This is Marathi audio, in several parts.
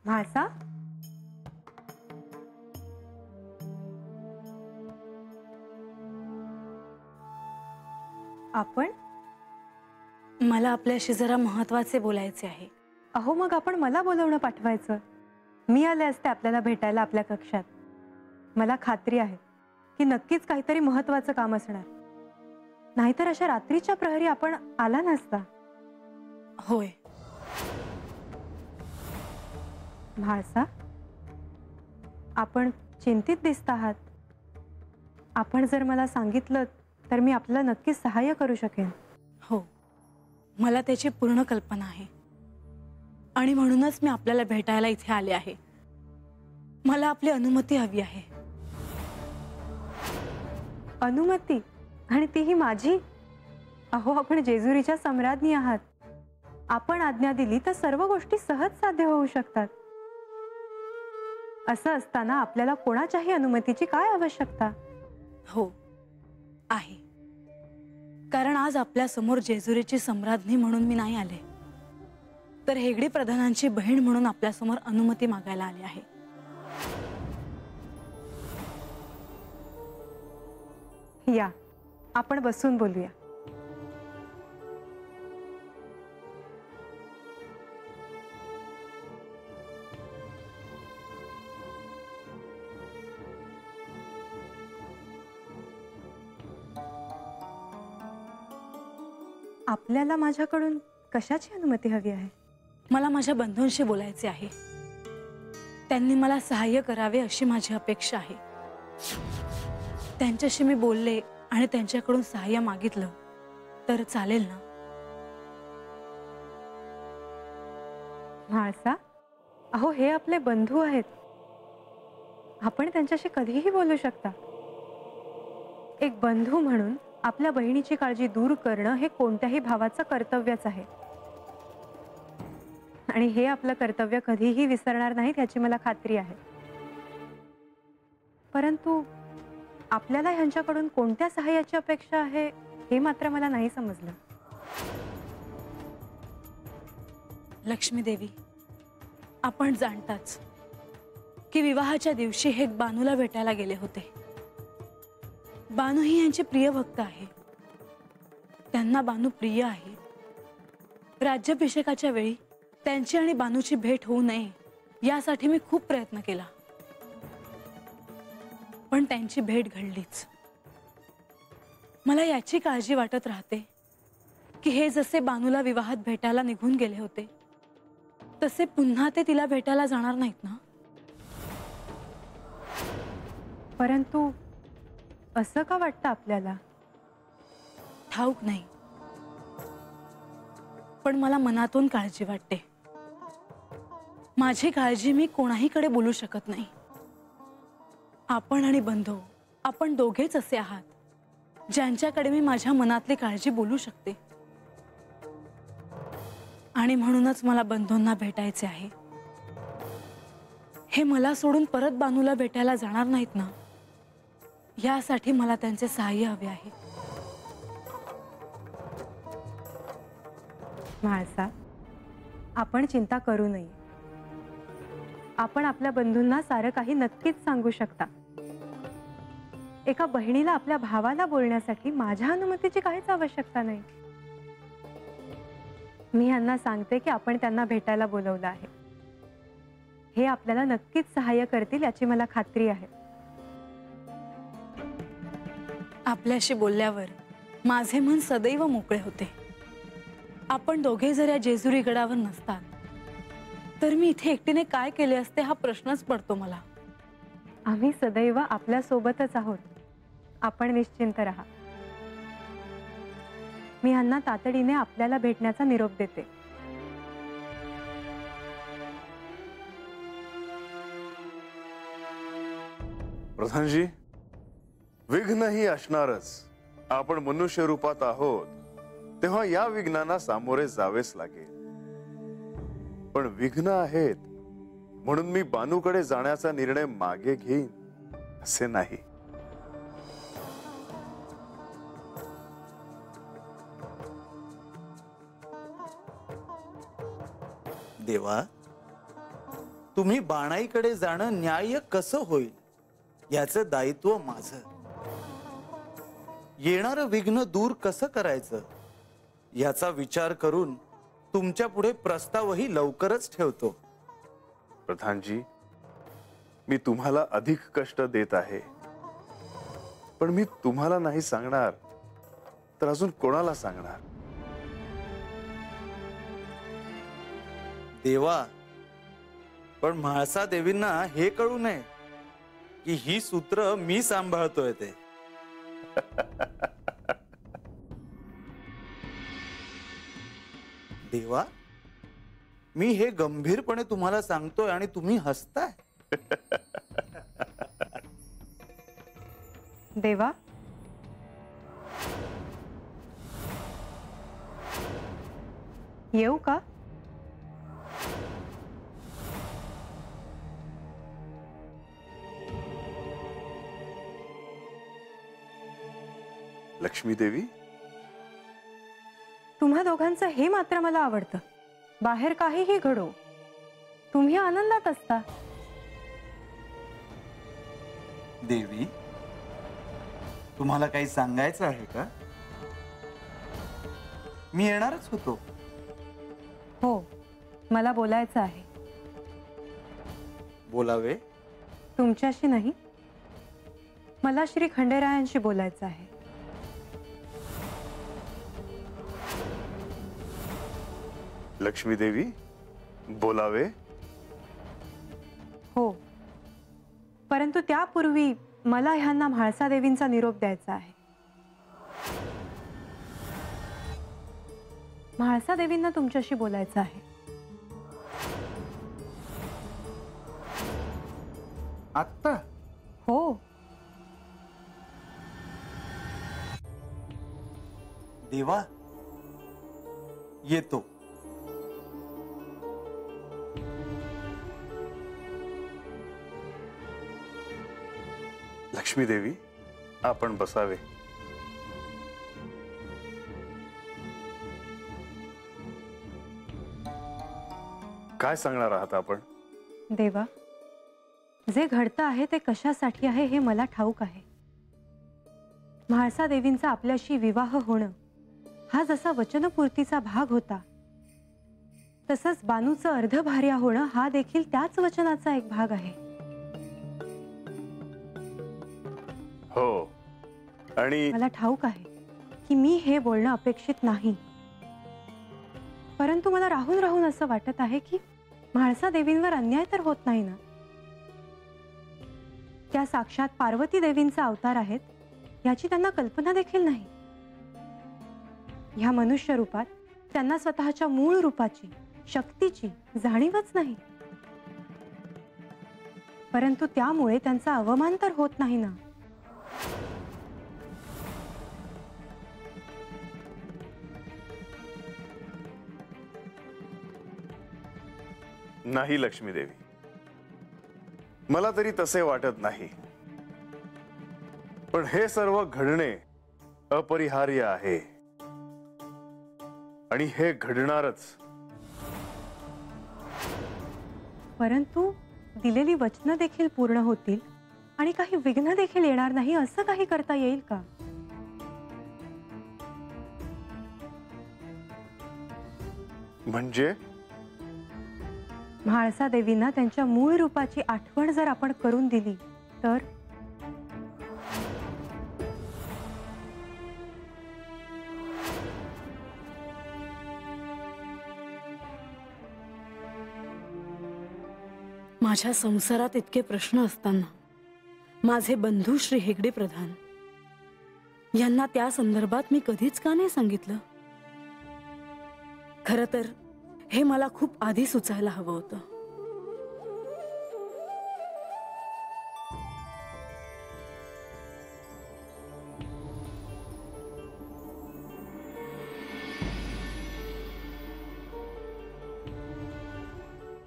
म्हाळसा, आपण? मला आपल्याशी जरा महत्त्वाचे बोलायचे आहे. अहो, मग आपण मला बोलवणं पाठवायचं. मी आले असते आपल्याला भेटायला आपल्या कक्षात. मला खात्री आहे की नक्कीच काहीतरी महत्त्वाचं काम असणार, नाहीतर अशा रात्रीच्या प्रहरी आपण आला नसता. होय. म्हाळसा, आपण चिंतित दिसत आहात. आपण जर मला सांगितलं तर मी आपल्याला नक्कीच सहाय्य करू शकेन. हो, मला त्याची पूर्ण कल्पना आहे आणि म्हणूनच मी आपल्याला भेटायला इथे आले आहे. मला आपली अनुमती हवी आहे. अनुमती? आणि तीही माझी? अहो, आपण जेजुरीच्या सम्राज्ञी आहात. आपण आज्ञा दिली तर सर्व गोष्टी सहज साध्य होऊ शकतात. असं असताना आपल्याला कोणाच्याही अनुमतीची काय आवश्यकता? हो आहे, कारण आज आपल्या समोर जेजुरीची सम्राज्ञी म्हणून मी नाही आले, तर हेगडी प्रधानांची बहीण म्हणून आपल्या समोर अनुमती मागायला आले आहे. या, आपण बसून बोलूया. आपल्याला माझ्याकडून कशाची अनुमती हवी आहे? मला माझ्या बंधूंशी बोलायचे आहे. त्यांनी मला सहाय्य करावे अशी माझी अपेक्षा आहे. त्यांच्याशी मी बोलले आणि त्यांच्याकडून सहाय्य मागितलं तर चालेल ना? म्हाळसा, अहो, हे आपले बंधू आहेत. आपण त्यांच्याशी कधीही बोलू शकता. एक बंधू म्हणून आपल्या बहिणीची काळजी दूर करणं हे कोणत्याही भावाचं कर्तव्यच आहे, आणि हे आपलं कर्तव्य कधीही विसरणार नाहीत याची मला खात्री आहे. परंतु आपल्याला ह्यांच्याकडून कोणत्या सहाय्याची अपेक्षा आहे हे मात्र मला नाही समजलं. लक्ष्मी देवी, आपण जाणताच की विवाहाच्या दिवशी हे बानूला भेटायला गेले होते. बानू ही यांची प्रिय भक्त आहे. त्यांना बानू प्रिय आहे. राज्याभिषेकाच्या वेळी त्यांची आणि बानूची भेट होऊ नये यासाठी मी खूप प्रयत्न केला, पण त्यांची भेट घडलीच. मला याची काळजी वाटत राहते की हे जसे बानूला विवाहात भेटायला निघून गेले होते तसे पुन्हा ते तिला भेटायला जाणार नाहीत ना? परंतु असं का वाटतं आपल्याला? ठाऊक नाही, पण मला मनातून काळजी वाटते. माझी काळजी मी कोणाहीकडे बोलू शकत नाही. आपण आणि बंधू, आपण दोघेच असे आहात ज्यांच्याकडे मी माझ्या मनातली काळजी बोलू शकते. आणि म्हणूनच मला बंधूंना भेटायचे आहे. हे मला सोडून परत बानूला भेटायला जाणार नाहीत ना, यासाठी मला त्यांचे सहाय्य हवे आहे. म्हाळसा, आपण चिंता करू नये. आपण आपल्या बंधूंना सारं काही नक्कीच सांगू शकता. एका बहिणीला आपल्या भावाला बोलण्यासाठी माझ्या अनुमतीची काहीच आवश्यकता नाही. मी यांना सांगते की आपण त्यांना भेटायला बोलवलं आहे. हे आपल्याला नक्कीच सहाय्य करतील याची मला खात्री आहे. आपल्याशी बोलल्यावर माझे मन सदैव मोकळे होते. आपण दोघे जर या जेजुरी गडावर नसतात तर मी इथे एकटीने काय केले असते हा प्रश्नच पडतो मला. आम्ही सदैव आपल्या सोबतच आहोत. आपण निश्चिंत राहा. मी यांना तातडीने आपल्याला भेटण्याचा निरोप देते. प्रधानजी, विघ्न ही असणारच. आपण मनुष्य रूपात आहोत तेव्हा या विघ्नांना सामोरे जावेच लागेल. पण विघ्न आहेत म्हणून मी बानूकडे जाण्याचा निर्णय मागे घेईन असे नाही. देवा, तुम्ही बाणाईकडे जाणं न्याय्य कसं होईल याचं दायित्व माझं. येणारं विघ्न दूर कसं करायचं याचा विचार करून तुमच्या पुढे प्रस्तावही लवकरच ठेवतो. प्रधानजी, मी तुम्हाला अधिक कष्ट देत आहे, पण मी तुम्हाला नाही सांगणार तर अजून कोणाला सांगणार? देवा, पण म्हाळसा देवींना हे कळू नये की ही सूत्र मी सांभाळतोय ते. देवा, मी हे गंभीरपणे तुम्हाला सांगतोय आणि तुम्ही हसताय. देवा, येऊ का? लक्ष्मी देवी, तुम्हा दोघांचं हे मात्र मला आवडतं. बाहेर काहीही घडो, तुम्ही आनंदात असता. देवी, तुम्हाला काही सांगायचं आहे का? मी येणारच होतो. हो, मला बोलायचं आहे. बोलावे? तुमच्याशी नाही, मला श्री खंडेरायांशी बोलायचं आहे. लक्ष्मी देवी, बोलावे? हो, परंतु त्यापूर्वी मला ह्यांना म्हाळसा देवींचा निरोप द्यायचा आहे. म्हाळसा देवींना तुमच्याशी बोलायचं आहे. आत्ता? हो, देवा, येतो. लक्ष्मी देवी, आपण बसावे. काय सांगणार आहात आपण? देवा, जे घडतं आहे ते कशासाठी आहे हे मला ठाऊक आहे. म्हाळसा देवींचा आपल्याशी विवाह होणं हा जसा वचनपूर्तीचा भाग होता, तसंच बानूचं अर्धभार्या होणं हा देखील त्याच वचनाचा एक भाग आहे. हो, आणि मला ठाऊक आहे की मी हे बोलणं अपेक्षित नाही, परंतु मला राहून राहून असं वाटत आहे की म्हाळसा देवींवर अन्याय तर होत नाही ना. त्या साक्षात पार्वती देवींचा अवतार आहेत याची त्यांना कल्पना देखील नाही. ह्या मनुष्य रूपात त्यांना स्वतःच्या मूळ रूपाची, शक्तीची जाणीवच नाही. परंतु त्यामुळे त्यांचा अवमान तर होत नाही ना. नाही लक्ष्मी देवी, मला तरी तसे वाटत नाही. पण हे सर्व घडणे अपरिहार्य आहे आणि हे घडणारच. परंतु दिलेली वचनं देखील पूर्ण होतील आणि काही विघ्न देखील येणार नाही, असं काही करता येईल का? म्हणजे म्हाळसा देवींना त्यांच्या मूळ रूपाची आठवण जर आपण करून दिली तर? माझ्या संसारात इतके प्रश्न असताना माझे बंधू श्री हेगडे प्रधान यांना त्या संदर्भात मी कधीच का नाही सांगितलं? खरं तर हे मला खूप आधी सुचायला हवं होतं.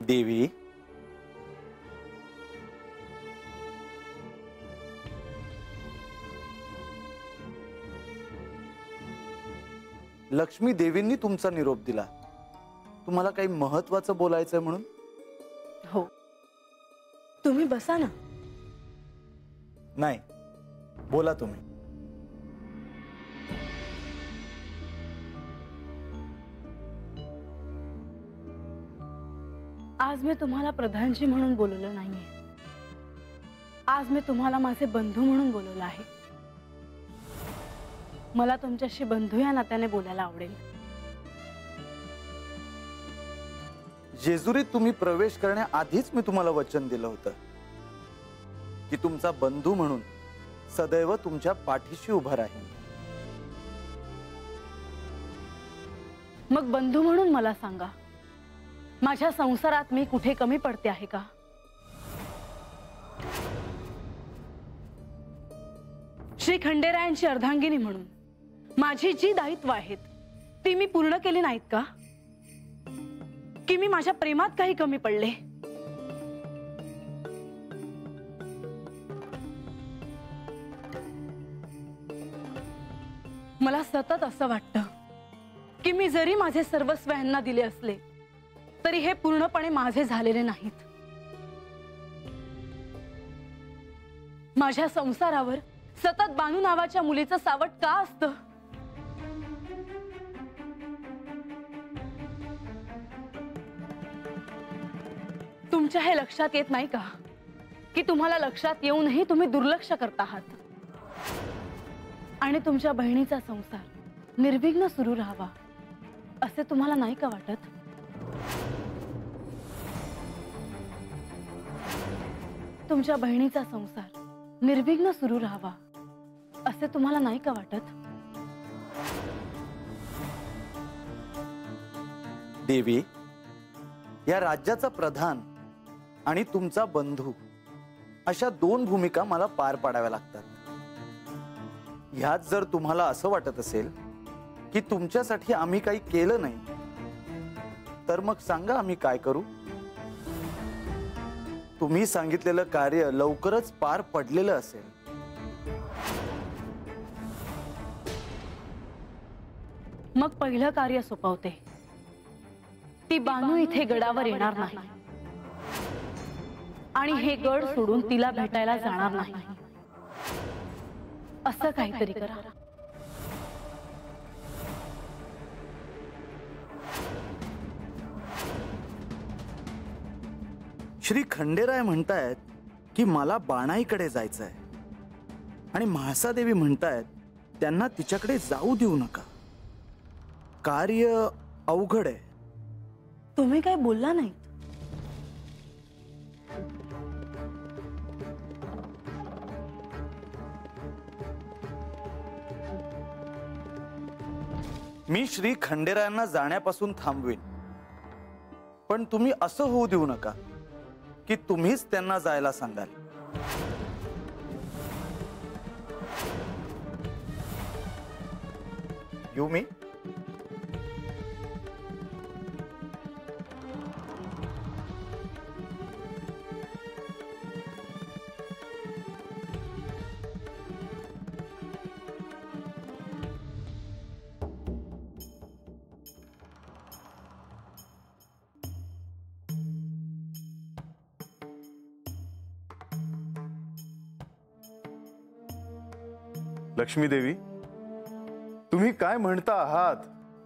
देवी, लक्ष्मी देवींनी तुमचा निरोप दिला. तुम्हाला काही महत्वाचं बोलायचंय म्हणून? हो, तुम्ही बसा ना. नाही, बोला तुम्ही. आज मी तुम्हाला प्रधानजी म्हणून बोलवलं नाहीये. आज मी तुम्हाला माझे बंधू म्हणून बोलवलं आहे. मला तुमच्याशी बंधू या नात्याने बोलायला आवडेल. जेजुरीत तुम्ही प्रवेश करण्याआधीच मी तुम्हाला वचन दिलं होतं की तुमचा बंधू म्हणून सदैव तुमच्या पाठीशी उभा राहील. मग बंधू म्हणून मला सांगा, माझ्या संसारात मी कुठे कमी पडते आहे का? श्री खंडेरायांची अर्धांगिनी म्हणून माझी जी दायित्व आहेत ती मी पूर्ण केली नाहीत का? की मी माझ्या प्रेमात काही कमी पडले? मला सतत असं वाटतं की मी जरी माझे सर्वस्व यांना दिले असले तरी हे पूर्णपणे माझे झालेले नाहीत. माझ्या संसारावर सतत बानू नावाच्या मुलीचं सावट का असतं? तुमच्या हे लक्षात येत नाही का की तुम्हाला लक्षात येऊनही तुम्ही दुर्लक्ष करत आहात आणि तुमच्या बहिणीचा संसार निर्विघ्न सुरू राहावा असे तुम्हाला नाही का वाटत? तुमच्या बहिणीचा संसार निर्विघ्न सुरू राहावा असे तुम्हाला नाही का वाटत? देवी, या राज्याचा प्रधान आणि तुमचा बंधू अशा दोन भूमिका मला पार पाडाव्या लागतात. ह्यात जर तुम्हाला असं वाटत असेल की तुमच्यासाठी आम्ही काही केलं नाही तर मग सांगा आम्ही काय करू. तुम्ही सांगितलेलं कार्य लवकरच पार पडलेलं असेल. मग पहिलं कार्य सोपवते. ती बानू इथे गडावर येणार नाही आणि हे गड सोडून तिला भेटायला जाणार नाही असं काहीतरी करा. श्री खंडेराय म्हणतायत की मला बाणाईकडे जायचंय आणि म्हाळसादेवी म्हणतायत त्यांना तिच्याकडे जाऊ देऊ नका. कार्य अवघड आहे. तुम्ही काय बोलला नाहीत? मी श्री खंडेरायांना जाण्यापासून थांबवीन, पण तुम्ही असं होऊ देऊ नका की तुम्हीच त्यांना जायला सांगाल. येऊ मी? लक्ष्मी देवी, तुम्ही काय म्हणता आहात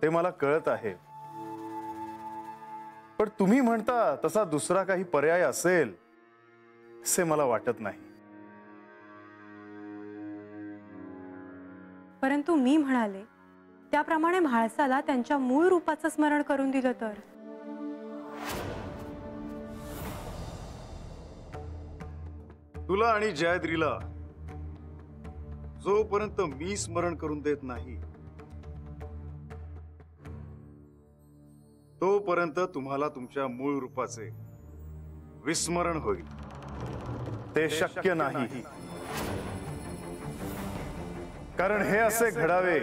ते मला कळत आहे, पण तुम्ही म्हणता तसा दुसरा काही पर्याय असेल असे मला वाटत नाही. परंतु मी म्हणाले त्याप्रमाणे म्हाळसाला त्यांच्या मूळ रूपाचं स्मरण करून दिलं तर? तुला आणि जयद्रीला जोपर्यंत मी स्मरण करून देत नाही तोपर्यंत तुम्हाला तुमच्या मूळ रूपाचे विस्मरण होईल. ते शक्य नाही, कारण हे असे घडावे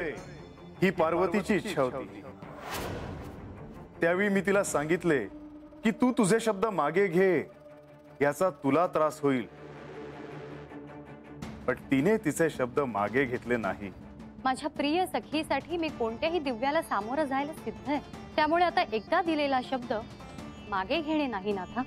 ही पार्वतीची इच्छा होती. त्यावेळी मी तिला सांगितले की तू तुझे शब्द मागे घे, याचा तुला त्रास होईल, पण तिने तिचे शब्द मागे घेतले नाही. माझ्या प्रिय सखीसाठी मी कोणत्याही दिव्याला सामोरं जायला सिद्ध आहे. त्यामुळे आता एकदा दिलेला शब्द मागे घेणे नाही नाथा.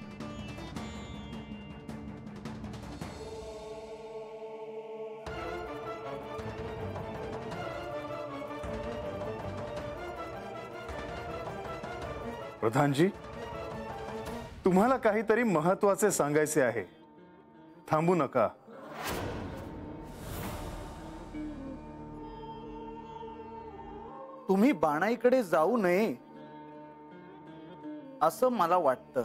प्रधानजी, तुम्हाला काहीतरी महत्वाचे सांगायचे आहे. थांबू नका. तुम्ही बाणाईकडे जाऊ नये असं मला वाटतं.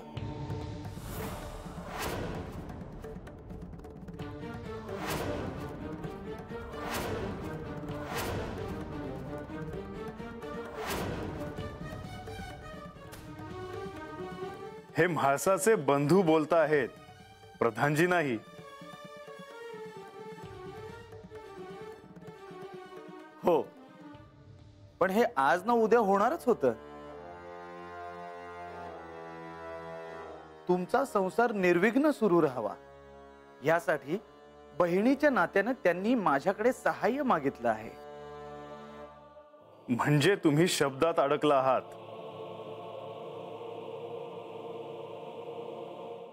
हे म्हाळसाचे बंधू बोलता आहेत, प्रधानजी नाही. हो, पण हे आज ना उद्या होणारच होतं. तुमचा संसार निर्विघ्न सुरू राहावा यासाठी बहिणीच्या नात्याने त्यांनी माझ्याकडे सहाय्य मागितलं आहे. म्हणजे तुम्ही शब्दात अडकला आहात.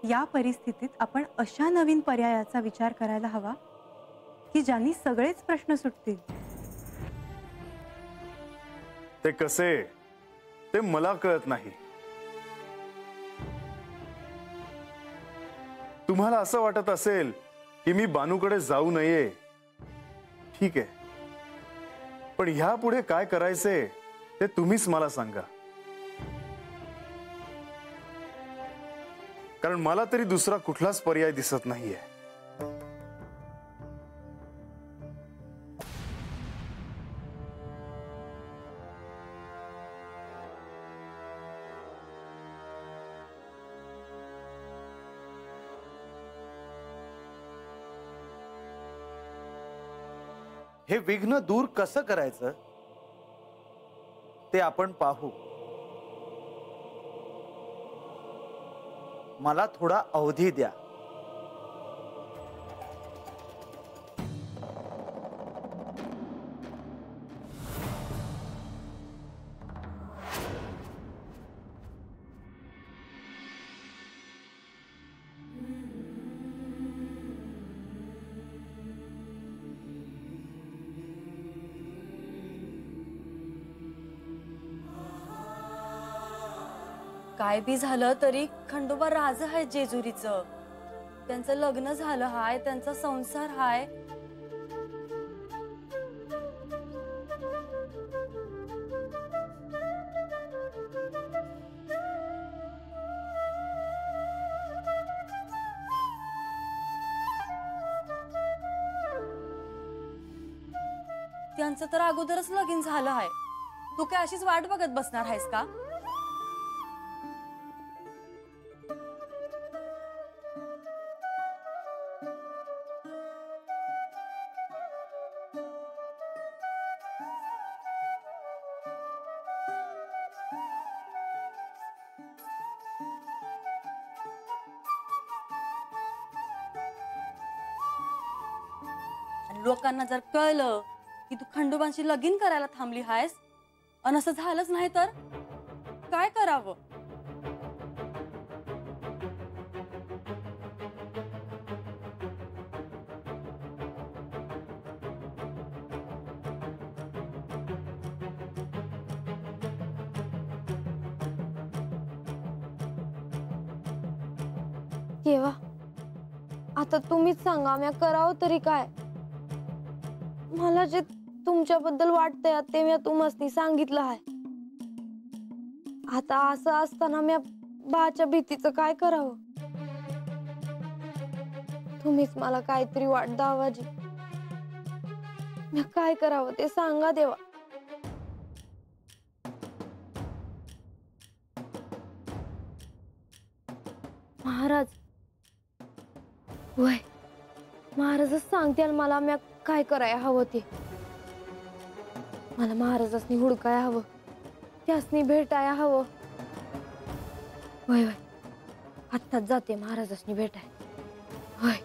या परिस्थितीत आपण अशा नवीन पर्यायाचा विचार करायला हवा की ज्यांनी सगळेच प्रश्न सुटतील. ते कसे ते मला कळत नाही. तुम्हाला असं वाटत असेल की मी बानूकडे जाऊ नये, ठीक आहे, पण ह्या पुढे काय करायचे ते तुम्हीच मला सांगा. कारण मला तरी दुसरा कुठलाच पर्याय दिसत नाहीये. हे विघ्न दूर कसं करायचं ते आपण पाहू. मला थोडा अवधी द्या. काय बी झालं तरी खंडोबा राज आहे जेजुरीचं. त्यांचं लग्न झालं हाय, त्यांचा संसार हाय. त्यांचं तर अगोदरच लगीन झालं आहे. तू काय अशीच वाट बघत बसणार आहेस का? लोकांना जर कळलं की तू खंडोबांशी लगीन करायला थांबली आहेस आणि असं झालंच नाही तर काय करावं? केव्हा आता तुम्हीच सांगा, मी करावं तरी काय? मला जे तुमच्याबद्दल वाटतंय ते मी तुम्हाला सांगितलं आहे. आता असं असताना मी बाच्या भीतीचं काय करावं? तुम्हीच मला काहीतरी वाट दावाजी. मी काय करावं ते सांगा देवा. महाराज, वय महाराजच सांगतील मला मी काय करायला हवं ते. मला महाराजांनी हुडकाय हवं, त्यासनी भेटाया हवं. वय वय आत्ताच जाते महाराजांनी भेटाय. वय